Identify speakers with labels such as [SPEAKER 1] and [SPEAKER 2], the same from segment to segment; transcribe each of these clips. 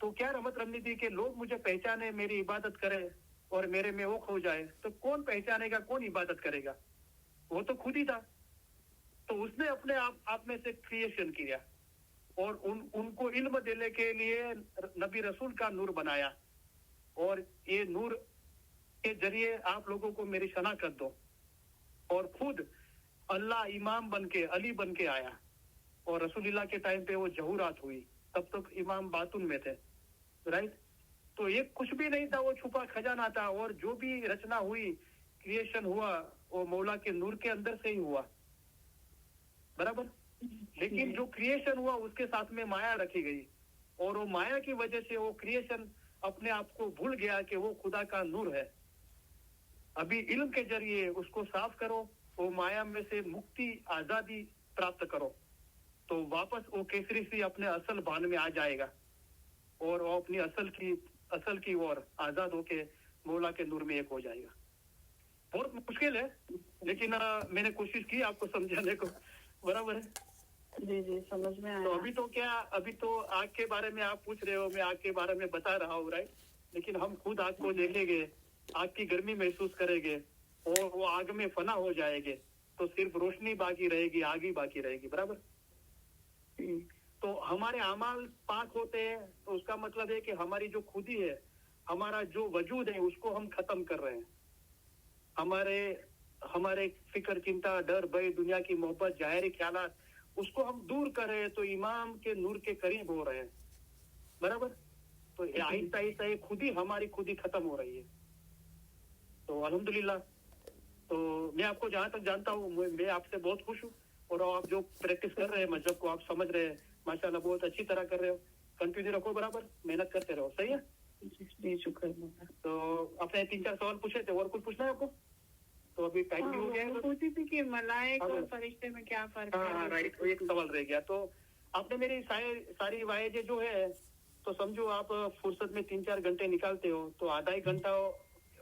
[SPEAKER 1] तो क्या रमत रमनी थी कि लोग मुझे पहचाने, मेरी इबादत करें और मेरे में वो खो जाए। तो कौन पहचानेगा, कौन इबादत करेगा? वो तो खुद ही था। तो उसने अपने आप में से क्रिएशन किया और उनको इल्म देने के लिए नबी रसूल का नूर बनाया, और ये नूर के जरिए आप लोगों को मेरी शनाख्त दो। और खुद अल्लाह इमाम बनके, अली बनके आया, और रसूलुल्लाह के टाइम पे वो जहूरात हुई, तब तक इमाम बातुन में थे, राइट। तो ये कुछ भी नहीं था, वो छुपा खजाना था, और जो भी रचना हुई, क्रिएशन हुआ, वो मौला के नूर के अंदर से ही हुआ, बराबर। लेकिन जो क्रिएशन हुआ उसके साथ में माया रखी गई, और वो माया की वजह से वो क्रिएशन अपने आप को भूल गया कि वो खुदा का नूर है। अभी इल्म के जरिए उसको साफ करो, वो माया में से मुक्ति, आजादी प्राप्त करो, तो वापस वो केसरी सी अपने असल भान में आ जाएगा, और वो अपनी असल की ओर आजाद होके मौला के नूर में एक हो जाएगा। बहुत मुश्किल है, लेकिन मैंने कोशिश की आपको समझाने को, बराबर है।
[SPEAKER 2] जी जी, समझ में आया।
[SPEAKER 1] तो अभी तो आग के बारे में आप पूछ रहे हो, मैं आग के बारे में बता रहा हूँ, राइट। लेकिन हम खुद आग को देखेंगे, आग की गर्मी महसूस करेंगे, और वो आग में फना हो जाएंगे, तो सिर्फ रोशनी बाकी रहेगी, आग ही बाकी रहेगी, बराबर। तो हमारे अमाल पाक होते हैं, तो उसका मतलब है कि हमारी जो खुदी है, हमारा जो वजूद है, उसको हम खत्म कर रहे हैं। हमारे फिक्र, चिंता, डर, भय, दुनिया की मोहब्बत, जाहिरी ख्यालात, उसको हम दूर कर रहे हैं, तो इमाम के नूर के करीब हो रहे हैं, बराबर। तो आहिस्ता आहिस्ता हमारी खुदी खत्म हो रही है। तो अल्हम्दुलिल्लाह, तो मैं आपको जहां तक जानता हूँ, मैं आपसे बहुत खुश हूँ, और आप जो प्रैक्टिस कर रहे हैं मजहब को, आप समझ रहे हैं, माशाल्लाह बहुत अच्छी तरह कर रहे हो। कंटिन्यू रखो, बराबर मेहनत करते रहो, सही है
[SPEAKER 2] जी, शुक्र।
[SPEAKER 1] तो आपने 3-4 सवाल पूछे थे, और कुछ पूछना है आपको? तो अभी टाइम भी हो गया है।
[SPEAKER 2] तो पूछी थी कि मलाइक और फरिश्ते में क्या फर्क है?
[SPEAKER 1] हाँ, राइट, एक सवाल रह गया। तो आपने मेरी सारी वायजे जो है, तो समझो आप फुर्सत में 3-4 घंटे निकालते हो, तो आधा एक घंटा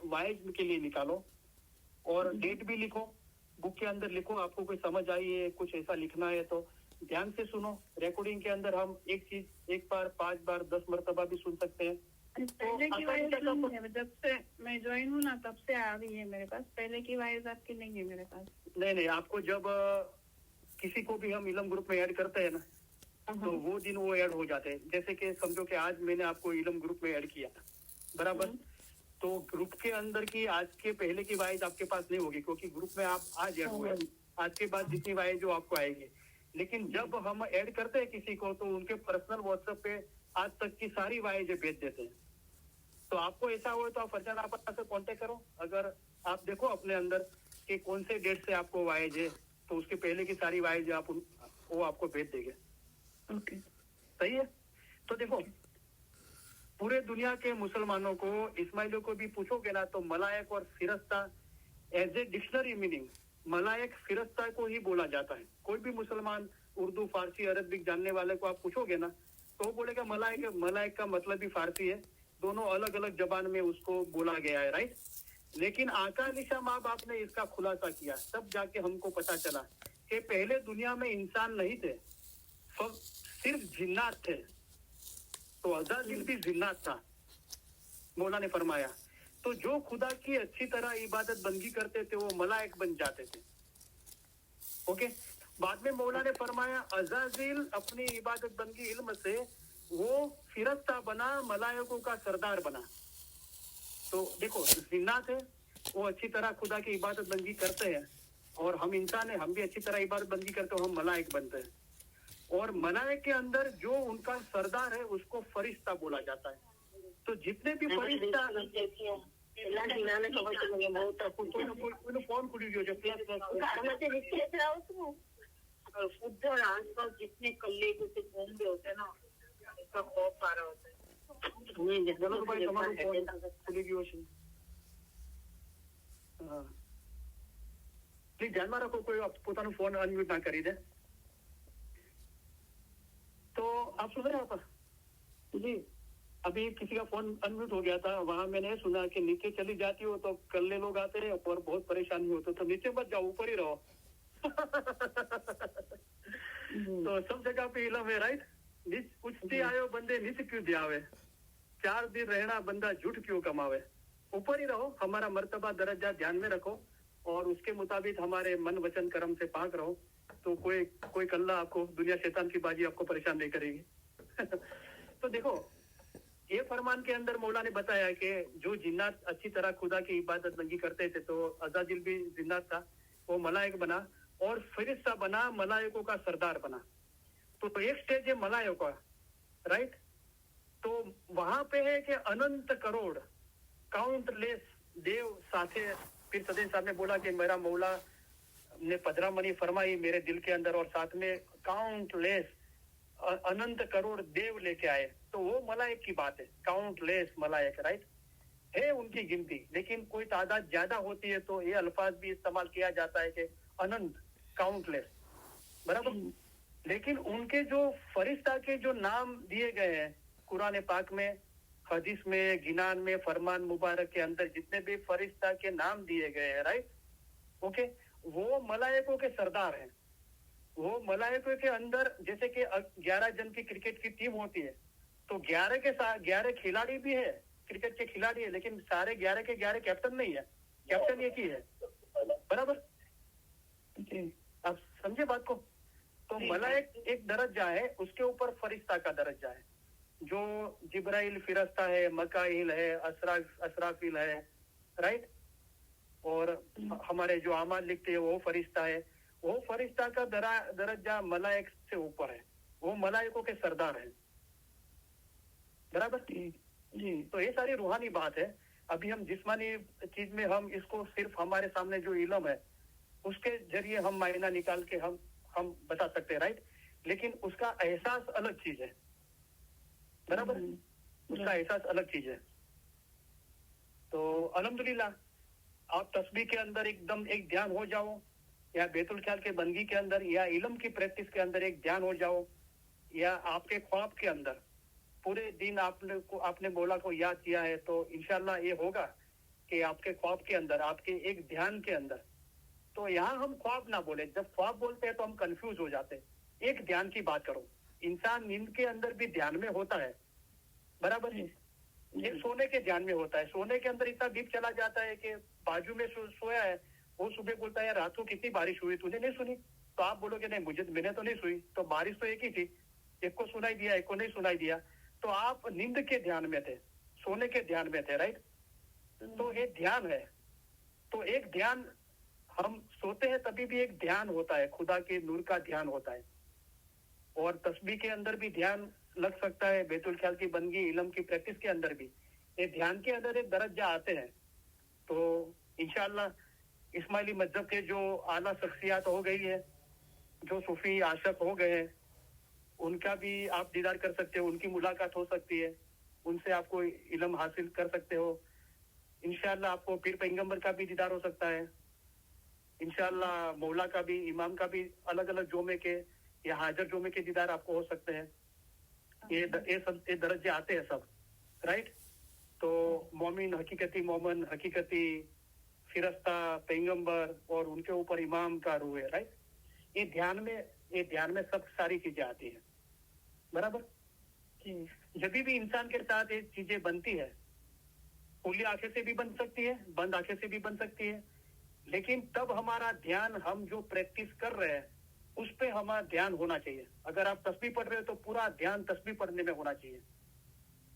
[SPEAKER 1] वायज के लिए निकालो, और डेट भी लिखो, बुक के अंदर लिखो। आपको कोई समझ आई है, कुछ ऐसा लिखना है, तो ध्यान से सुनो। रिकॉर्डिंग के अंदर हम एक चीज 1 बार, 5 बार, 10 मरतबा भी सुन सकते हैं।
[SPEAKER 2] पहले की वाइज नहीं है, जब से मैं ज्वाइन हूँ ना, तब से आ गई है मेरे पास। पहले की वाइज आपकी नहीं है मेरे पास।
[SPEAKER 1] नहीं, आपको जब किसी को भी हम इलम ग्रुप में ऐड करते हैं ना, तो वो दिन वो ऐड हो जाते हैं। जैसे कि समझो कि आज मैंने आपको इलम ग्रुप में ऐड किया, बराबर। तो ग्रुप के अंदर की आज के पहले की वाइज आपके पास नहीं होगी, क्योंकि ग्रुप में आप आज ऐड हुए। आज के बाद जितनी वाइज जो आपको आएगी, लेकिन जब हम ऐड करते हैं किसी को, तो उनके पर्सनल व्हाट्सएप पे आज तक की सारी वाइज भेज देते हैं। तो आपको ऐसा हो तो आप फरजान आपा से कांटेक्ट करो। अगर आप देखो अपने अंदर कि कौन से डेट से आपको वाइज है, तो उसके पहले की सारी वाइज वो आपको भेज देंगे।
[SPEAKER 2] ओके,
[SPEAKER 1] सही है। तो देखो, पूरे दुनिया के मुसलमानों को, इस्माइलियों को भी पूछोगे ना, तो मलायक और फिरस्ता एज ए डिक्शनरी मीनिंग, मलायक फिरस्ता को ही बोला जाता है। कोई भी मुसलमान उर्दू, फारसी, अरबिक जानने वाले को आप पूछोगे ना, तो वो बोलेगा मलायक का मतलब भी फारसी है। दोनों अलग अलग जबान में उसको बोला गया है, राइट। लेकिन आका अली माँ बाप ने इसका खुलासा किया, तब जाके हमको पता चला कि पहले दुनिया में इंसान नहीं थे, सिर्फ जिन्नात थे। तो अज़ाज़िल भी जिन्नात था, मौला ने फरमाया। तो जो खुदा की अच्छी तरह इबादत बंदी करते थे, वो मलाइक बन जाते थे। ओके। बाद में मौला ने फरमाया, अज़ाज़िल अपनी इबादत बंदी इल्म से वो फिरस्ता बना, मलाइकों का सरदार बना। तो देखो, जिन्नात है, वो अच्छी तरह खुदा की इबादत बंदी करते हैं, और हम इंसान है, हम भी अच्छी तरह इबादत बंदी करते हैं, हम मलाइक बनते हैं। और मलाइक के अंदर जो उनका सरदार है, उसको फरिश्ता बोला जाता है। तो जितने भी फरिश्ता फोन खुली
[SPEAKER 3] उधर आसपास जितने कल्ले जैसे घूमते होते हैं ना, उसका खौफ आ रहा होता है।
[SPEAKER 1] प्लीज ध्यान में रखो, कोई પોતાનું फोन अनम्यूट ना કરી दे। तो आप सुन रहे हैं जी? अभी किसी का फोन अनम्यूट हो गया था, वहां मैंने सुना कि नीचे चली जाती हो तो कल्ले लोग आते हैं और बहुत परेशानी होती, तो नीचे मत जाओ, ऊपर ही रहो। तो सब जगह पे इलम है, राइट। नीच पूछती आयो बंदे नीच क्यों दियावे, 4 दिन रहना बंदा झूठ क्यों कमावे, ऊपर ही रहो, हमारा मर्तबा दर्जा ध्यान में रखो और उसके मुताबिक हमारे मन वचन कर्म से पाक रहो, तो कोई कल्ला आपको, दुनिया शैतान की बाजी आपको परेशान नहीं करेगी। तो देखो, ये फरमान के अंदर मौला ने बताया कि जो जिन्नात अच्छी तरह खुदा की इबादत बंदी करते थे, तो अज़ाजिल भी जिन्नात था, वो मलाइक बना और फरिश्ता बना, मलाइकों का सरदार बना। तो एक स्टेज है मलाइकों का, राइट। तो वहां पे है कि अनंत करोड़ काउंटलेस देव साथे। फिर सदैव साहब ने बोला कि मेरा मौला ने पधरामणी फरमाई मेरे दिल के अंदर, और साथ में काउंटलेस अनंत करोड़ देव लेके आए। तो वो मलाइक की बात है, काउंटलेस मलाइक, राइट, है उनकी गिनती। लेकिन कोई तादाद ज्यादा होती है तो ये अल्फाज भी इस्तेमाल किया जाता है कि अनंत, काउंटलेस, बराबर। लेकिन उनके जो फरिश्ता के जो नाम दिए गए हैं कुरान पाक में, हदीस में, गिनान में, फरमान मुबारक के अंदर जितने भी फरिश्ता के नाम दिए गए हैं, राइट, ओके, वो मलाइकों के सरदार हैं। वो मलाइकों के अंदर जैसे कि 11 जन की क्रिकेट की टीम होती है, तो 11 के साथ 11 खिलाड़ी भी है, क्रिकेट के खिलाड़ी है, लेकिन सारे 11 के 11 कैप्टन नहीं है, कैप्टन एक ही है, बराबर। आप समझे बात को। तो मलाइक एक दर्जा है, उसके ऊपर फरिश्ता का दर्जा है, जो जिब्राइल फिरस्ता है, मकाइल है, असराफिल है, राइट, और हमारे जो अमाल लिखते हैं वो फरिश्ता है। वो फरिश्ता का दर्जा मलाइक से ऊपर है, वो मलाइकों के सरदार हैं, बराबर जी। तो ये सारी रूहानी बात है। अभी हम जिस्मानी चीज में हम इसको सिर्फ हमारे सामने जो इल्म है उसके जरिए हम मायना निकाल के हम बता सकते हैं, राइट, लेकिन उसका एहसास अलग चीज है, बराबर, उसका एहसास अलग चीज है। तो अल्हम्दुलिल्लाह आप तस्बीह के अंदर एकदम एक ध्यान हो जाओ, या बैतुल ख्याल के बंदगी के अंदर, या इल्म की प्रैक्टिस के अंदर एक ध्यान हो जाओ, या आपके ख्वाब के अंदर पूरे दिन आपने मौला को याद किया है, तो इंशाल्लाह ये होगा कि आपके ख्वाब के अंदर, आपके एक ध्यान के अंदर। तो यहाँ हम ख्वाब ना बोले, जब ख्वाब बोलते हैं तो हम कंफ्यूज हो जाते हैं। एक ध्यान की बात करो, इंसान नींद के अंदर भी ध्यान में होता है, बराबर है, ये सोने के ध्यान में होता है। सोने के अंदर इतना डीप चला जाता है कि बाजू में सोया है, वो सुबह बोलता है रात को कितनी बारिश हुई, तूने नहीं सुनी? तो आप बोलोगे नहीं, मैंने तो नहीं सुनी, तो बारिश तो एक ही थी, एक को सुनाई दिया, एक को नहीं सुनाई दिया। तो आप नींद के ध्यान में थे, सोने के ध्यान में थे, राइट। तो एक ध्यान है, तो एक ध्यान, हम सोते हैं तभी भी एक ध्यान होता है, खुदा के नूर का ध्यान होता है। और तस्बीह के अंदर भी ध्यान लग सकता है, बैतुल ख्याल की बंदगी, इल्म की प्रैक्टिस के अंदर भी ये ध्यान के अंदर एक दर्जा आते हैं। तो इंशाअल्लाह इस्माइली मजहब के जो आला शख्सियत हो गई है, जो सूफी आशिक हो गए हैं, उनका भी आप दीदार कर सकते हो, उनकी मुलाकात हो सकती है, उनसे आपको इल्म हासिल कर सकते हो। इंशाअल्लाह आपको पीर पैगंबर का भी दीदार हो सकता है, इंशाअल्लाह मौला का भी, इमाम का भी, अलग अलग जोमे के या हाजर जोमे के दीदार आपको हो सकते हैं। ये दर्जे आते हैं सब, राइट। तो मोमिन हकीकती मोमन, हकीकती फिरस्ता, पैगंबर और उनके ऊपर इमाम का रूह है, राइट। ये ध्यान में सब सारी चीजें आती हैं, बराबर। जब भी इंसान के साथ ये चीजें बनती है, खुली आंखें से भी बन सकती है, बंद आंखें से भी बन सकती है, लेकिन तब हमारा ध्यान, हम जो प्रैक्टिस कर रहे हैं उस पे हमारा ध्यान होना चाहिए। अगर आप तस्बीह पढ़ रहे हो तो पूरा ध्यान तस्बीह पढ़ने में होना चाहिए।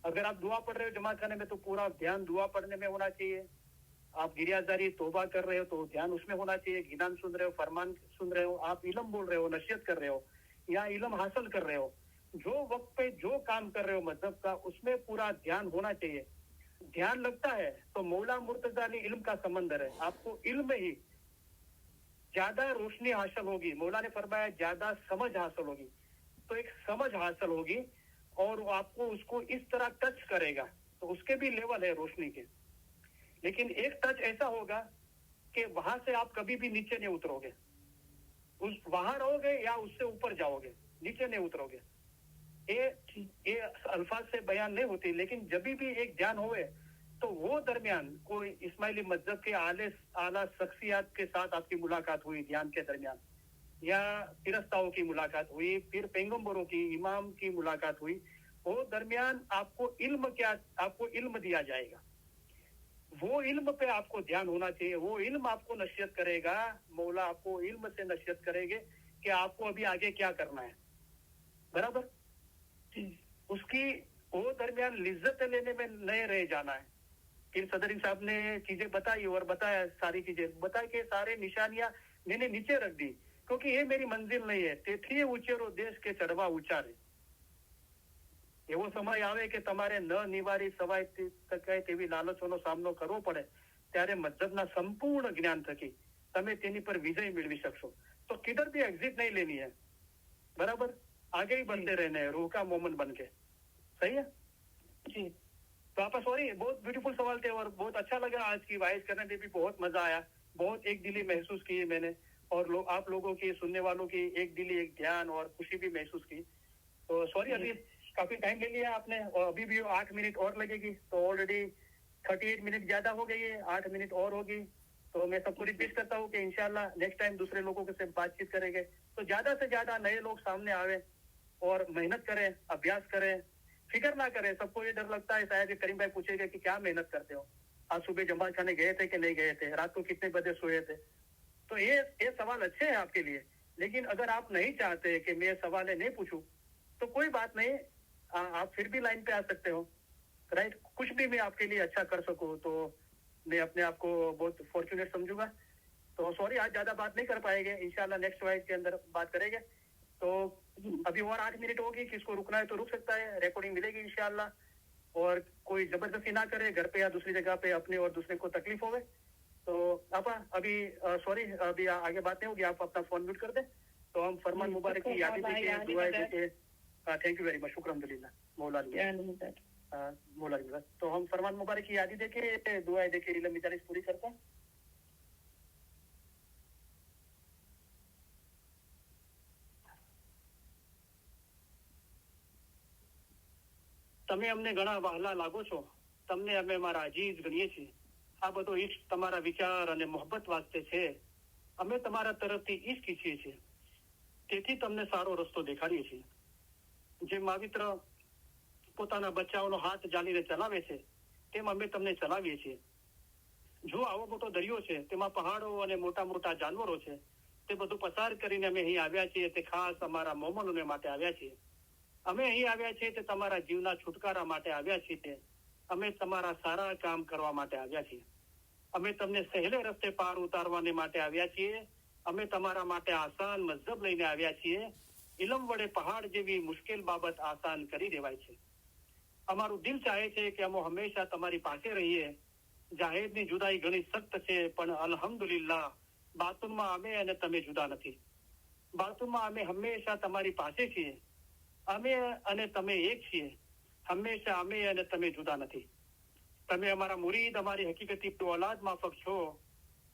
[SPEAKER 1] अगर आप दुआ पढ़ रहे हो जमा खाने में तो पूरा ध्यान दुआ पढ़ने में होना चाहिए। आप गिरियाजारी तौबा कर रहे हो तो ध्यान उसमें होना चाहिए। गिनान सुन रहे हो, फरमान सुन रहे हो, आप इल्म बोल रहे हो, नसीहत कर रहे हो या इल्म हासिल कर रहे हो, जो वक्त पे जो काम कर रहे हो मजहब का, उसमें पूरा ध्यान होना चाहिए। ध्यान लगता है तो मौला मुर्तजा ने इल्म का समंदर है, आपको इल्म में ही ज्यादा रोशनी हासिल होगी। मौला ने फरमाया ज्यादा समझ हासिल होगी, तो एक समझ हासिल होगी और आपको उसको इस तरह टच करेगा, तो उसके भी लेवल है रोशनी के। लेकिन एक टच ऐसा होगा कि वहां से आप कभी भी नीचे नहीं उतरोगे, वहां रहोगे या उससे ऊपर जाओगे, नीचे नहीं उतरोगे। ये अल्फाज से बयान नहीं होती, लेकिन जब भी एक ध्यान होए तो वो दरमियान कोई इस्माइली मजहब के आला शख्सियत के साथ आपकी मुलाकात हुई ध्यान के दरमियान, या फिरस्ताओं की मुलाकात हुई, फिर पैगंबरों की, इमाम की मुलाकात हुई, वो दरमियान आपको इल्म दिया जाएगा। वो इल्म पे आपको ध्यान होना चाहिए। वो इल्म आपको नसीहत करेगा, मौला आपको इल्म से नसीहत करेंगे कि आपको अभी आगे क्या करना है, बराबर। उसकी वो दरमियान लिज्जत लेने में नहीं रह जाना है। फिर सदरी साहब ने चीजें बताई और बताया, सारी चीजें बता के सारे निशानियां मैंने नीचे रख दी, क्योंकि ये मेरी मंजिल नहीं है। તેથી ઉચેરો દેશ કે ચડવા ઉચારે। એવો સમય આવે કે તમારે ન નિવારી સવાય શકાય તેવી લાલચોનો સામનો કરવો પડે, ત્યારે મજહબના સંપૂર્ણ જ્ઞાન થકી તમે તેની પર વિજય મેળવી શકશો। તો किधर भी एग्जिट नहीं लेनी है, बराबर। आगे ही बढ़ते रहना है, रूह का मोमन बन के। सही है
[SPEAKER 2] जी।
[SPEAKER 1] तो आपका सॉरी, बहुत ब्यूटीफुल सवाल थे और बहुत अच्छा लगा। आज की वाइज करने में भी बहुत मजा आया, बहुत एक दिली महसूस की मैंने, और आप लोगों की, सुनने वालों की एक दिली एक ध्यान और खुशी भी महसूस की। तो सॉरी, अभी काफी टाइम ले लिया आपने, और अभी भी 8 मिनट और लगेगी, तो ऑलरेडी 38 मिनट ज्यादा हो गई है, 8 मिनट और होगी। तो मैं सबको रिक्वेस्ट करता हूँ कि इंशाल्लाह नेक्स्ट टाइम दूसरे लोगों के साथ बातचीत करेंगे, तो ज्यादा से ज्यादा नए लोग सामने आवे और मेहनत करें, अभ्यास करें, फिक्र ना करें। सबको ये डर लगता है शायद करीम भाई पूछेगा कि क्या मेहनत करते हो, आज सुबह जमात खाने गए थे कि नहीं गए थे, रात को कितने बजे सोए थे। तो ये सवाल अच्छे हैं आपके लिए, लेकिन अगर आप नहीं चाहते कि मैं सवाल नहीं पूछूं तो कोई बात नहीं, आप फिर भी लाइन पे आ सकते हो, राइट। कुछ भी मैं आपके लिए अच्छा कर सकूं तो मैं अपने आप को बहुत फॉर्चुनेट समझूंगा। तो सॉरी, आज ज्यादा बात नहीं कर पाएंगे, इंशाल्लाह नेक्स्ट वाइज के अंदर बात करेंगे। तो अभी और 8 मिनट होगी, किसको रुकना है तो रुक सकता है, रिकॉर्डिंग मिलेगी इंशाल्लाह। और कोई जबरदस्ती ना करे घर पे या दूसरी जगह पे, अपने और दूसरे को तकलीफ होवे। तो आपा अभी सॉरी, अभी आगे बात नहीं होगी, आप अपना फोन म्यूट कर दें। तो हम फरमान मुबारक की यादी देके, दुआएं देके, थैंक यू वेरी मच, शुक्र अल्हम्दुलिल्लाह मौला मौला। तो हम फरमान मुबारक की यादी देके, दुआएं देके इल्म मिजालिस पूरी करते हैं। તમે અમને ઘણા વહાલા લાગો છો, તમને અમે મારા અજીજ ગણીએ છીએ। આ બધો ઈશ્ક તમારા વિચાર અને મોહબ્બત વાસ્તે છે। અમે તમારા તરફથી ઈશ્ક ઈચ્છીએ છીએ, તેથી તમને સારો રસ્તો દેખાડીએ છીએ। જે માવિત્ર પોતાના બચ્ચાઓનો હાથ જાલીને ચલાવે છે, તેમ અમે તમને ચલાવીએ છીએ। જો આવો મોટો દરિયો છે, તેમાં પહાડો અને મોટા મોટા જાનવરો છે, તે બધું પસાર કરીને અમે અહીં આવ્યા છીએ, તે ખાસ અમારા મોમનોને માટે આવ્યા છીએ। અમે અહીં આવ્યા છીએ તે તમારા જીવના છુટકારા માટે આવ્યા છીએ। અમે તમારા સારા કામ કરવા માટે આવ્યા છીએ। અમે તમને સહેલે રસ્તે પાર ઉતારવાને માટે આવ્યા છીએ। અમે તમારા માટે આસાન મઝહબ લઈને આવ્યા છીએ। ઇલમ વડે પહાડ જેવી મુશ્કેલ બાબત આસાન કરી દેવાય છે। અમારું દિલ ચાહે છે કે અમે હંમેશા તમારી પાસે રહીએ। જાહેરની જુદાઈ ઘણી સખ્ત છે, પણ અલ્હમ્દુલિલ્લાહ બાતુનમાં અમે અને તમે જુદા નથી। બાતુનમાં અમે હંમેશા તમારી પાસે છીએ। અમે અને તમે એક છીએ, હંમેશા અમે અને તમે જુદા નથી। તમે અમારા મુરીદ, અમારી હકીકતી ઓલાદ માફક છો।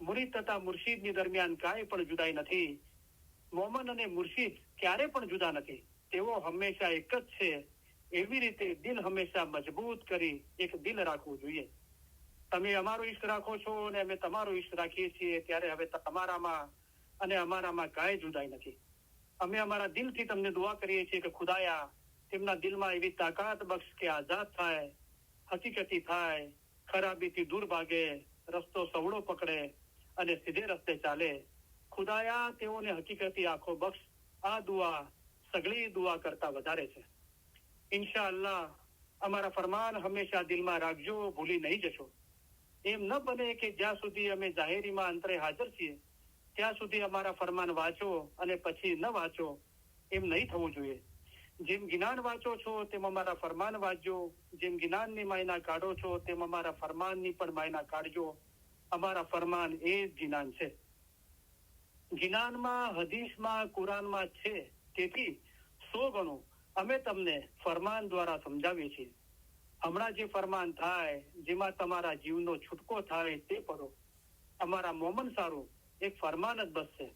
[SPEAKER 1] મુરીદ તથા મુર્શિદની દરમિયાન કાંઈ પણ જુદાઈ નથી। મોમન અને મુર્શિદ ક્યારે પણ જુદા નથી, તેઓ હંમેશા એક જ છે। એવી રીતે દિલ હંમેશા મજબૂત કરી એક દિલ રાખવું જોઈએ। તમે અમારો ઈશ્ક રાખો છો અને અમે તમારો ઈશ્ક રાખીએ છીએ, ત્યારે હવે તમારામાં અને અમારામાં કાંઈ જુદાઈ નથી। અમે અમારા દિલથી તમને દુઆ કરીએ છીએ કે ખુદાયા તેમના દિલમાં એવી તાકાત બક્ષ કે આઝાદ થાય, હકીકતી થાય, ખરાબીથી દૂર ભાગે, રસ્તો સવળો પકડે અને સીધે રસ્તે ચાલે। ખુદાયા તેઓને હકીકતી આંખો બક્ષ। આ દુઆ સગળી દુઆ કરતા વધારે છે। ઇન્શાઅલ્લાહ અમારા ફરમાન હંમેશા દિલમાં રાખજો, ભૂલી નહીં જશો। એમ ન બને કે જ્યાં સુધી અમે જાહેરીમાં અંતરે હાજર છીએ ત્યાં સુધી અમારા ફરમાન વાંચો અને પછી ન વાંચો, એમ નહીં થવું જોઈએ। જેમ જ્ઞાન વાંચો છો તેમ અમારા ફરમાન વાંચજો। જેમ જ્ઞાનની માયના કાઢો છો તેમ અમારા ફરમાનની પણ માયના કાઢજો। અમારા ફરમાન એ જ જ્ઞાન છે। જ્ઞાનમાં, હદીસમાં, કુરાનમાં છે, તેથી 100 ગણું અમે તમને ફરમાન દ્વારા સમજાવીએ છીએ। હમણાં જે ફરમાન થાય, જેમાં તમારા જીવનો છૂટકો થાય તે પઢો। અમારા મોમન સારું એક ફરમાન જ બસ છે।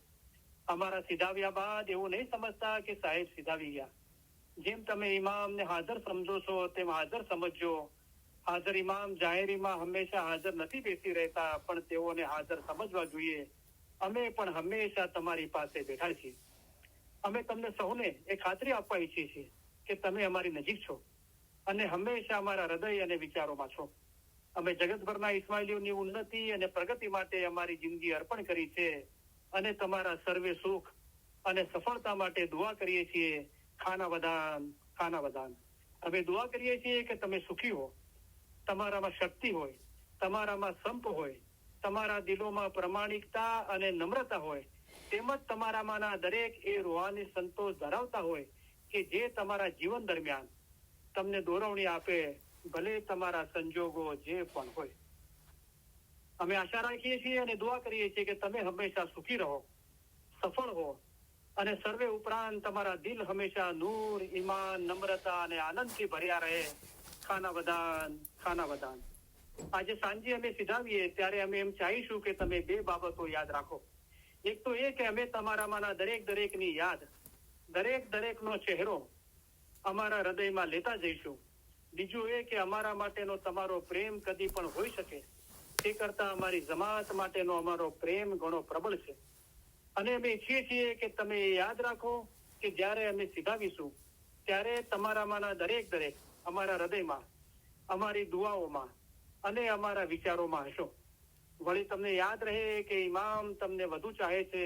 [SPEAKER 1] અમારા સિધાવ્યા બાદ એવું નહીં સમજતા કે સાહેબ સિધાવી ગયા। જેમ તમે ઇમામને હાજર સમજો છો તેમ હાજર સમજજો। હાજર ઇમામ જાહેરીમાં હંમેશા હાજર નથી બેસી રહેતા, પણ તેઓને હાજર સમજવા જોઈએ। અમે પણ હંમેશા તમારી પાસે બેઠા છીએ। અમે તમને સૌને એ ખાતરી આપવા ઈચ્છીએ છીએ કે તમે અમારી નજીક છો। અને હંમેશા અમારા હૃદય અને વિચારોમાં છો. અમે જગતભરના ઇસ્માઇલીઓની ઉન્નતિ અને પ્રગતિ માટે અમારી જિંદગી અર્પણ કરી છે અને તમારા સર્વે સુખ અને સફળતા માટે દુઆ કરીએ છીએ. ખાના વદાન. અમે દુઆ કરીએ છીએ કે તમે સુખી હો, તમારામાં શક્તિ હોય, તમારામાં સંપ હોય, તમારા દિલોમાં પ્રમાણિકતા અને નમ્રતા હોય, તેમજ તમારામાંના દરેક એ રૂહાની સંતોષ ધરાવતા હોય કે જે તમારા જીવન દરમિયાન તમને દોરવણી આપે, ભલે તમારા સંજોગો જે પણ હોય. અમે આશા રાખીએ છીએ અને દુઆ કરીએ છીએ કે તમે હંમેશા સુખી રહો, સફળ હો અને સર્વે ઉપરાંત તમારા દિલ હંમેશા નૂર, ઈમાન, નમ્રતા અને આનંદથી ભર્યા રહે. ખાના વદાન. આજે સાંજે અમે સિધાવીએ ત્યારે અમે એમ ચાહીશું કે તમે 2 બાબતો યાદ રાખો. એક તો એ કે અમે તમારામાંના દરેકની યાદ, દરેકનો ચહેરો અમારા હૃદયમાં લેતા જઈશું. બીજું એ કે અમારા માટેનો તમારો પ્રેમ કદી પણ હોઈ શકે તે કરતા અમારી જમાત માટેનો અમારો પ્રેમ ઘણો પ્રબળ છે. અને અમે ઈચ્છીએ છીએ કે તમે યાદ રાખો કે જ્યારે અમે સિધાવીશું ત્યારે તમારામાંના દરેક અમારા હૃદયમાં, અમારી દુઆઓમાં અને અમારા વિચારોમાં હશો. વળી તમને યાદ રહે કે ઇમામ તમને વધુ ચાહે છે,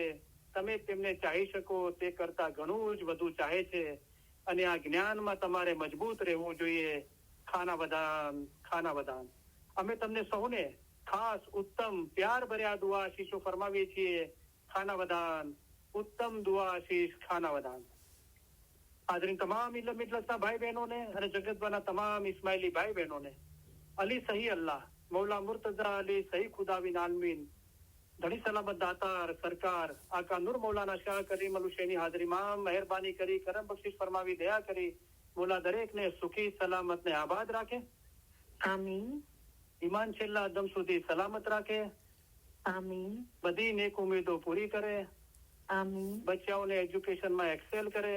[SPEAKER 1] તમે તેમને ચાહી શકો તે કરતા ઘણું જ વધુ ચાહે છે અને આ જ્ઞાનમાં તમારે મજબૂત રહેવું જોઈએ. ખાના વદાન. અમે તમને સૌને ખાસ ઉત્તમ પ્યાર ભર્યા દુઆ આશીષો ફરમાવીએ છીએ. ખાના વદાન. ઉત્તમ દુઆ આશીષ. ખાના વદાન. હાજરીન તમામ ઇલ્મ મિજલસના ભાઈ બહેનોને અને જગતભરના તમામ ઇસ્માઇલી ભાઈ બહેનોને અલી સહી અલ્લાહ મૌલા મુર્તઝા અલી સહી ખુદાબીન આલમીન ધણી સલામત દાતાર સરકાર આકા નૂર મૌલાના શાહ કરીમ અલ હુસૈની હાજરીમાં મહેરબાની કરી કરમ બક્ષિશ ફરમાવી દયા કરી મૌલા દરેકને સુખી સલામત ને આબાદ રાખે.
[SPEAKER 4] આમીન.
[SPEAKER 1] ઈમાન છેલ્લા દમ સુધી સલામત રાખે.
[SPEAKER 4] આમીન.
[SPEAKER 1] બધી નેક ઉમેદો પૂરી કરે.
[SPEAKER 4] આમીન.
[SPEAKER 1] બચ્ચાઓને એજ્યુકેશનમાં એક્સેલ કરે.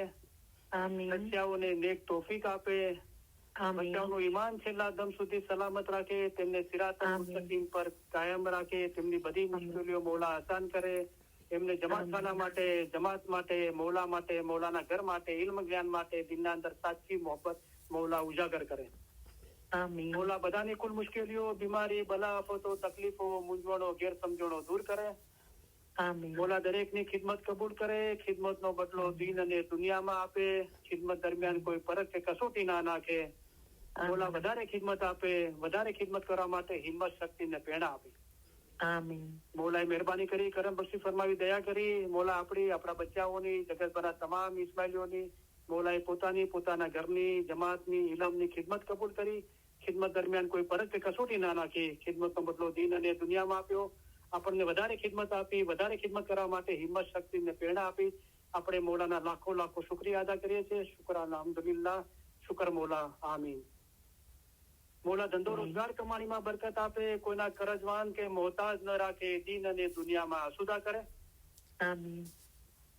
[SPEAKER 4] આમીન.
[SPEAKER 1] બચ્ચાઓને નેક તોફીક આપે.
[SPEAKER 4] આમીન.
[SPEAKER 1] બચ્ચાઓનું ઈમાન છેલ્લા દમ સુધી સલામત રાખે. તેમને સિરાતલ મુસ્તકીમ પર કાયમ રાખે. તેમની બધી મુશ્કેલીઓ મૌલા આસાન કરે. એમને જમાતખાના માટે, જમાત માટે, મૌલાના ઘર માટે, ઇલ્મ જ્ઞાન માટે દિલના અંદર સાચી મોહબ્બત મૌલા ઉજાગર કરે.
[SPEAKER 4] આમીન.
[SPEAKER 1] મૌલા બધાની કુલ મુશ્કેલીઓ, બીમારી, બલા, આફતો, તકલીફો, મૂંઝવણો, ગેરસમજણો દૂર કરે.
[SPEAKER 4] આમીન.
[SPEAKER 1] મૌલા દરેકની ખિદમત કબૂલ કરે. ખિદમતનો બદલો દીન અને દુનિયામાં આપે. ખિદમત દરમિયાન કોઈ પરખ કે કસોટી ના નાખે. મૌલા વધારે ખિદમત આપે. વધારે ખિદમત કરવા માટે હિંમત, શક્તિ ને પ્રેરણા આપે.
[SPEAKER 4] આમીન.
[SPEAKER 1] મૌલાએ મહેરબાની કરી, કરમ બક્ષી ફરમાવી દયા કરી. મૌલા આપણા બચ્ચાઓની, જગતભરના તમામ ઇસ્માઇલીઓની મૌલાએ પોતાના ઘરની, જમાતની, ઇલમની ખિદમત કબૂલ કરી. ખિદમત દરમિયાન કોઈ પરખ કે કસોટી ના નાખી. ખિદમતનો બદલો દીન અને દુનિયામાં આપ્યો. આપણને વધારે ખિદમત આપી. વધારે ખિદમત કરવા માટે હિંમત, શક્તિ ને પ્રેરણા આપી. આપણે મૌલાના લાખો શુક્રિયા અદા કરીએ છીએ. શુક્રાના અલ્હમ્દુલિલ્લાહ. શુક્ર મૌલા. આમીન. મૌલા ધંધો રોજગાર કમાણીમાં બરકત આપે. કોઈના કરજવાન કે મોહતાજ ન રાખે. દીન અને દુનિયામાં આસુદા કરે.
[SPEAKER 4] આમીન.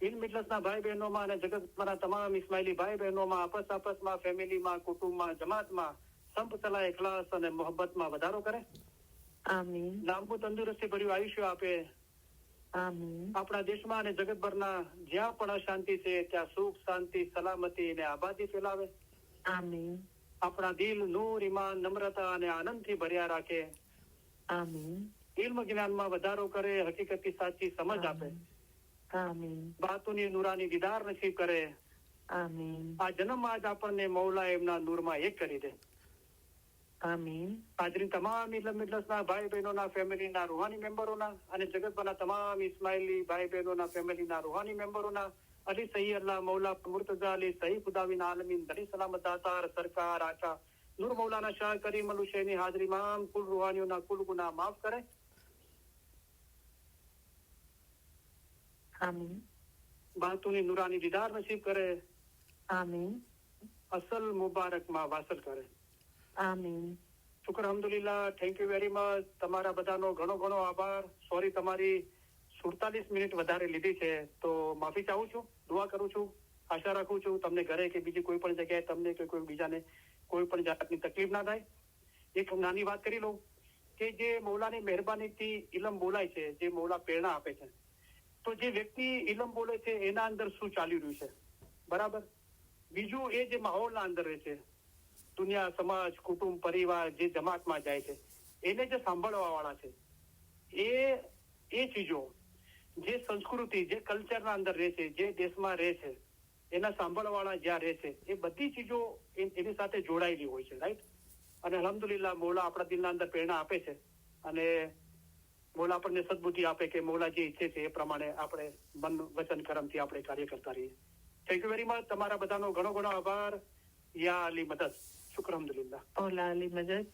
[SPEAKER 1] ઇલ્મ મિજલસના ભાઈ બહેનોમાં અને જગતના તમામ ઇસ્માઇલી ભાઈ બહેનોમાં આપસમાં, ફેમિલીમાં, કુટુંબમાં, જમાતમાં સંપ સલાહ, ઇખલાસ અને મોહબ્બતમાં વધારો કરે.
[SPEAKER 4] આમીન.
[SPEAKER 1] લાંબુ તંદુરસ્તી ભર્યું આયુષ્ય આપે.
[SPEAKER 4] આમીન.
[SPEAKER 1] આપણા દેશમાં અને જગતભરના જ્યાં પણ અશાંતિ છે ત્યાં સુખ, શાંતિ, સલામતી અને આબાદી ફેલાવે.
[SPEAKER 4] આમીન.
[SPEAKER 1] આપણા દિલ નૂર, ઈમાન, નમ્રતા અને આનંદથી ભર્યા રાખે.
[SPEAKER 4] આમીન.
[SPEAKER 1] ઇલ્મ જ્ઞાનમાં વધારો કરે. હકીકતની સાચી સમજ આપે.
[SPEAKER 4] આમીન.
[SPEAKER 1] બાતુની નૂરાની દીદાર નસીબ કરે.
[SPEAKER 4] આમીન.
[SPEAKER 1] આ જન્મમાં જ આપણને મૌલા એમના નૂરમાં એક કરી દે.
[SPEAKER 4] આમીન.
[SPEAKER 1] હાજરીન તમામ ઇલ્મ મિજલસના ભાઈ બહેનોના, ફેમિલીના રૂહાની મેમ્બરોના અને જગતભરના તમામ ઇસ્માઇલી ભાઈ બહેનોના ફેમિલીના રૂહાની મેમ્બરોના અલી સહી અલ્લાહ મૌલા મુર્તઝા અલી સહી ખુદાબીન આલમીન ધણી સલામત દાતાર સરકાર આકા નૂર મૌલાના શાહ કરીમ અલ હુસૈની હાજરીમાં કુલ રૂહાનીઓના કુલ ગુનાહ માફ કરે.
[SPEAKER 4] આમીન.
[SPEAKER 1] બાતુની નૂરાની દીદાર નસીબ કરે.
[SPEAKER 4] આમીન.
[SPEAKER 1] અસલ મુબારકમાં વાસલ કરે.
[SPEAKER 4] આમીન.
[SPEAKER 1] શુક્ર અલ્હમ્દુલિલ્લાહ. Thank you very much. તમારા બધાનો ઘણો આભાર. સોરી તમારી 47 મિનિટ વધારે લીધી છે તો માફી ચાહું છું. દુઆ કરું છું. આશા રાખું છું તમને ઘરે કે બીજી કોઈ પણ જગ્યાએ તમને કે કોઈ બીજાને કોઈ પણ જાતની તકલીફ ના થાય. એક નાની વાત કરી લઉં કે જે મૌલાની મહેરબાનીથી ઇલમ બોલાય છે, જે મૌલા પ્રેરણા આપે છે, તો જે વ્યક્તિ ઇલમ બોલે છે એના અંદર શું ચાલી રહ્યું છે, બરાબર. બીજું એ જે માહોલના અંદર રહે છે, દુનિયા, સમાજ, કુટુંબ, પરિવાર જે જમાતમાં જાય છે એને જે સાંભળવા વાળા છે એ ચીજો, જે સંસ્કૃતિ, જે કલ્ચરના અંદર રહે છે, જે દેશમાં રહે છે, એના સાંભળવા વાળા જ્યાં રહે છે એ બધી ચીજો એની સાથે જોડાયેલી હોય છે, રાઈટ. અને અલ્હમ્દુલિલ્લાહ મૌલા આપણા દિલના અંદર પ્રેરણા આપે છે અને મૌલા આપણને સદબુદ્ધિ આપે કે મૌલા જે ઈચ્છે છે એ પ્રમાણે આપણે મન, વચન, કર્મથી આપણે કાર્ય કરતા રહીએ. Thank you very much. તમારા બધાનો ઘણો ઘણો આભાર. યા અલી મદદ. શુક્ર અલ્હમ્દુલિલ્લાહ.
[SPEAKER 4] Ola Ali Madad.